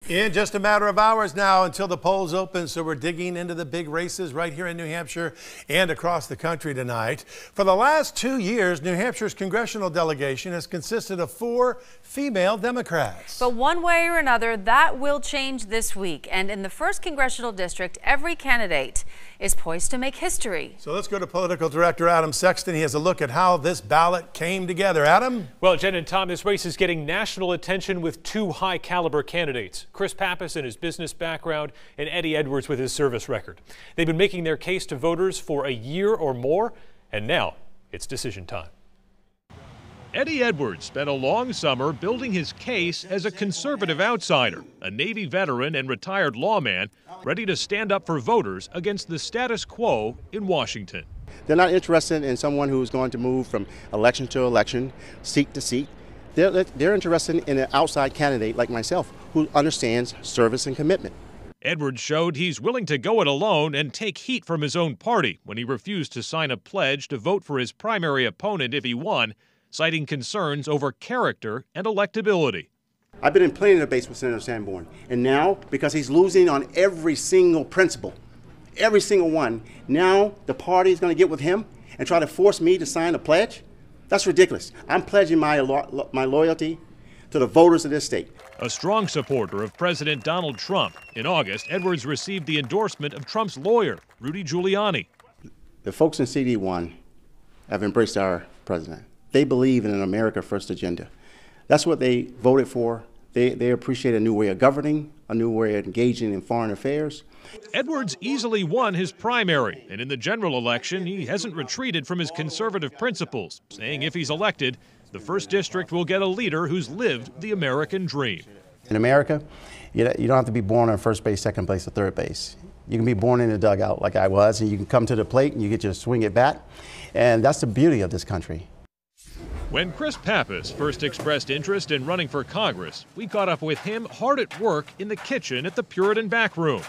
In just a matter of hours now until the polls open, so we're digging into the big races right here in New Hampshire and across the country tonight. For the last 2 years, New Hampshire's congressional delegation has consisted of 4 female Democrats. But one way or another, that will change this week. And in the 1st Congressional District, every candidate is poised to make history. So let's go to Political Director Adam Sexton. He has a look at how this ballot came together. Adam? Well, Jen and Tom, this race is getting national attention with 2 high-caliber candidates. Chris Pappas and his business background, and Eddie Edwards with his service record. They've been making their case to voters for a year or more, and now it's decision time. Eddie Edwards spent a long summer building his case as a conservative outsider, a Navy veteran and retired lawman ready to stand up for voters against the status quo in Washington. They're not interested in someone who's going to move from election to election, seat to seat. They're interested in an outside candidate like myself who understands service and commitment. Edwards showed he's willing to go it alone and take heat from his own party when he refused to sign a pledge to vote for his primary opponent if he won, citing concerns over character and electability. I've been in plenty of debates with Senator Sanborn, and now, because he's losing on every single principle, every single one, now the party is going to get with him and try to force me to sign a pledge? That's ridiculous. I'm pledging my loyalty to the voters of this state. A strong supporter of President Donald Trump, in August, Edwards received the endorsement of Trump's lawyer, Rudy Giuliani. The folks in CD1 have embraced our president. They believe in an America First agenda. That's what they voted for. They appreciate a new way of governing, a new way of engaging in foreign affairs. Edwards easily won his primary, and in the general election, he hasn't retreated from his conservative principles, saying if he's elected, the 1st District will get a leader who's lived the American dream. In America, you don't have to be born on first base, second base, or third base. You can be born in a dugout like I was, and you can come to the plate and you get to swing it back. And that's the beauty of this country. When Chris Pappas first expressed interest in running for Congress, we caught up with him hard at work in the kitchen at the Puritan back room.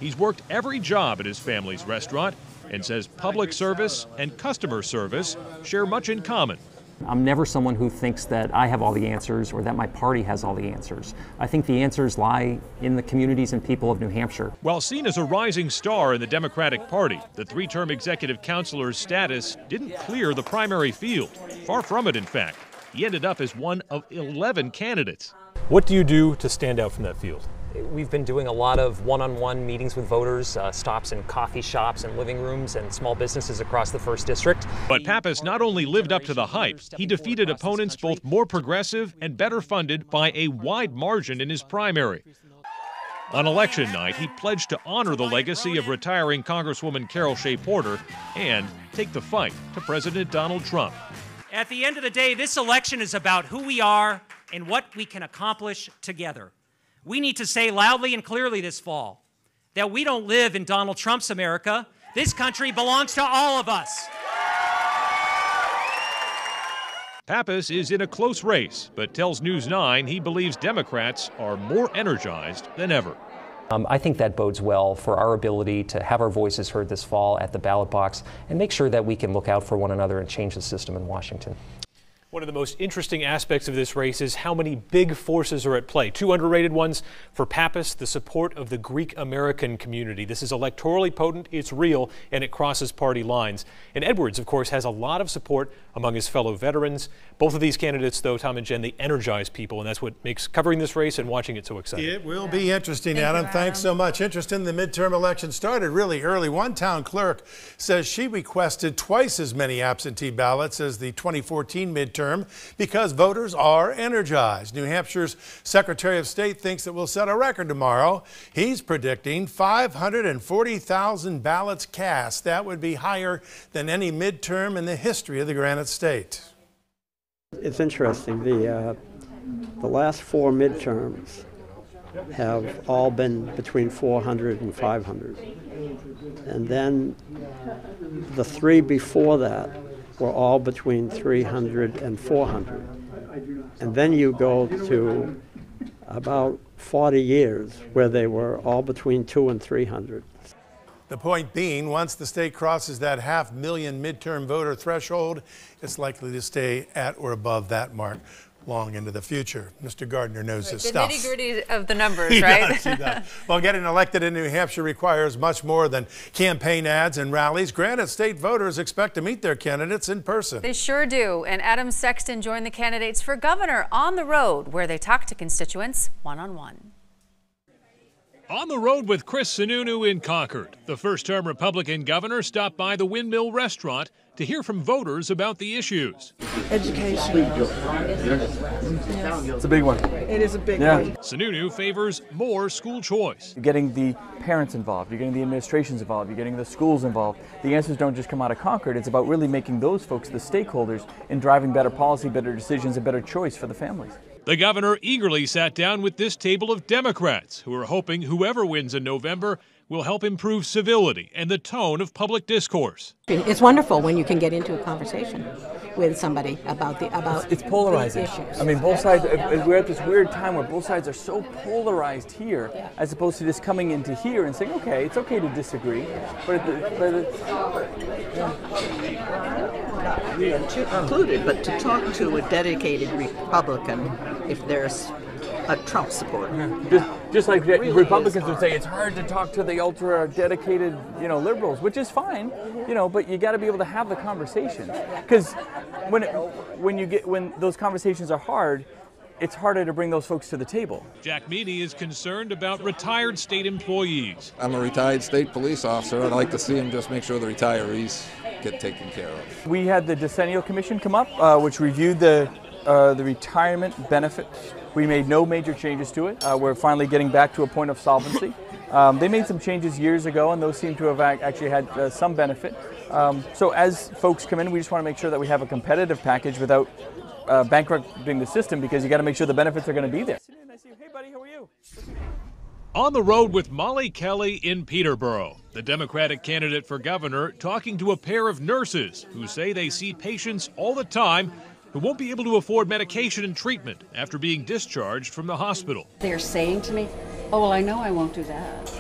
He's worked every job at his family's restaurant and says public service and customer service share much in common. I'm never someone who thinks that I have all the answers or that my party has all the answers. I think the answers lie in the communities and people of New Hampshire. While seen as a rising star in the Democratic Party, the 3-term executive councilor's status didn't clear the primary field. Far from it, in fact. He ended up as one of 11 candidates. What do you do to stand out from that field? We've been doing a lot of one-on-one meetings with voters, stops in coffee shops and living rooms and small businesses across the 1st District. But Pappas not only lived up to the hype, he defeated opponents both more progressive and better funded by a wide margin in his primary. On election night, he pledged to honor the legacy of retiring Congresswoman Carol Shea Porter and take the fight to President Donald Trump. At the end of the day, this election is about who we are and what we can accomplish together. We need to say loudly and clearly this fall that we don't live in Donald Trump's America. This country belongs to all of us. Pappas is in a close race, but tells News 9 he believes Democrats are more energized than ever. I think that bodes well for our ability to have our voices heard this fall at the ballot box and make sure that we can look out for one another and change the system in Washington. One of the most interesting aspects of this race is how many big forces are at play. 2 underrated ones for Pappas, the support of the Greek American community. This is electorally potent, it's real, and it crosses party lines. And Edwards, of course, has a lot of support among his fellow veterans. Both of these candidates, though, Tom and Jen, they energize people, and that's what makes covering this race and watching it so exciting. It will be interesting, Adam. Thanks so much. Interest in the midterm election started really early. One town clerk says she requested twice as many absentee ballots as the 2014 midterm because voters are energized. New Hampshire's Secretary of State thinks that we'll set a record tomorrow. He's predicting 540,000 ballots cast. That would be higher than any midterm in the history of the Granite State. It's interesting. The last 4 midterms have all been between 400 and 500. And then the 3 before that were all between 300 and 400. And then you go to about 40 years where they were all between 200 and 300. The point being, once the state crosses that 500,000 midterm voter threshold, it's likely to stay at or above that mark. long into the future. Mr. Gardner knows his The stuff. nitty-gritty of the numbers, He right? does, he does. Well, getting elected in New Hampshire requires much more than campaign ads and rallies. Granite State voters expect to meet their candidates in person. They sure do. And Adam Sexton joined the candidates for governor on the road, where they talk to constituents one-on-one. On the road with Chris Sununu in Concord, the first-term Republican governor stopped by the Windmill Restaurant to hear from voters about the issues. Education. It's a big one. It is a big one. Sununu favors more school choice. You're getting the parents involved, you're getting the administrations involved, you're getting the schools involved. The answers don't just come out of Concord. It's about really making those folks the stakeholders in driving better policy, better decisions, and better choice for the families. The governor eagerly sat down with this table of Democrats who are hoping whoever wins in November will help improve civility and the tone of public discourse. It's wonderful when you can get into a conversation with somebody about it's polarizing. The issues. I mean, both sides. We're at this weird time where both sides are so polarized here, as opposed to just coming into here and saying, "Okay, it's okay to disagree," but Included, but to talk to a dedicated Republican, if there's a Trump supporter. Just like Republicans would say, it's hard to talk to the ultra dedicated, liberals, which is fine, but you got to be able to have the conversation. Because when those conversations are hard, it's harder to bring those folks to the table. Jack Meany is concerned about retired state employees. I'm a retired state police officer. I'd like to see him just make sure the retirees get taken care of. We had the Decennial Commission come up, which reviewed the retirement benefit. We made no major changes to it. We're finally getting back to a point of solvency. They made some changes years ago, and those seem to have actually had some benefit. So as folks come in, we just want to make sure that we have a competitive package without bankrupting the system, because you got to make sure the benefits are going to be there. Hey buddy, how are you? On the road with Molly Kelly in Peterborough, the Democratic candidate for governor talking to a pair of nurses who say they see patients all the time who won't be able to afford medication and treatment after being discharged from the hospital. They're saying to me, oh, well, I know I won't do that.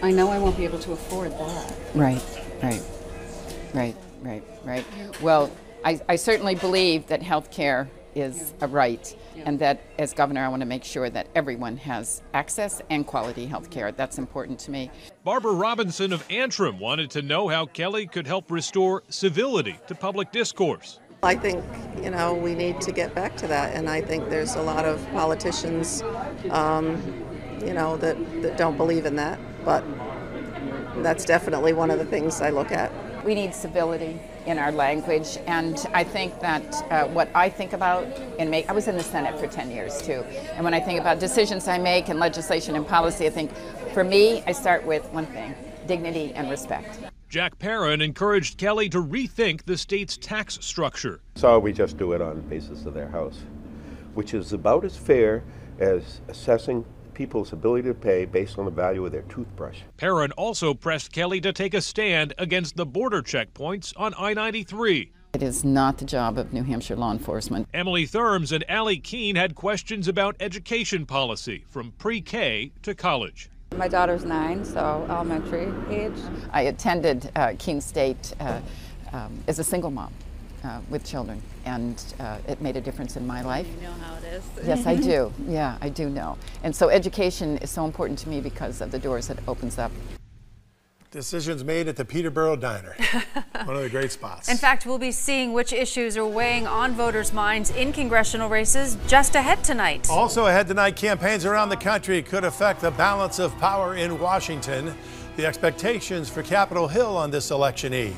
I know I won't be able to afford that. Right. Well, I certainly believe that health care is a right, and that as governor I want to make sure that everyone has access and quality health care. That's important to me. Barbara Robinson of Antrim wanted to know how Kelly could help restore civility to public discourse. I think, we need to get back to that, and I think there's a lot of politicians, that don't believe in that, but that's definitely one of the things I look at. We need civility in our language, and I think that what I think about I was in the Senate for 10 years too, and when I think about decisions I make and legislation and policy, I think for me, I start with one thing: dignity and respect. Jack Perrin encouraged Kelly to rethink the state's tax structure. So we just do it on the basis of their house, which is about as fair as assessing people's ability to pay based on the value of their toothbrush. Perrin also pressed Kelly to take a stand against the border checkpoints on I-93. It is not the job of New Hampshire law enforcement. Emily Therms and Allie Keene had questions about education policy from pre-K to college. My daughter's 9, so elementary age. I attended Keene State as a single mom with children, and it made a difference in my life. You know how it is. Yes, I do. Yeah, I do know. And so education is so important to me because of the doors that it opens up. Decisions made at the Peterborough Diner, one of the great spots. In fact, we'll be seeing which issues are weighing on voters' minds in congressional races just ahead tonight. Also ahead tonight, campaigns around the country could affect the balance of power in Washington. The expectations for Capitol Hill on this election eve.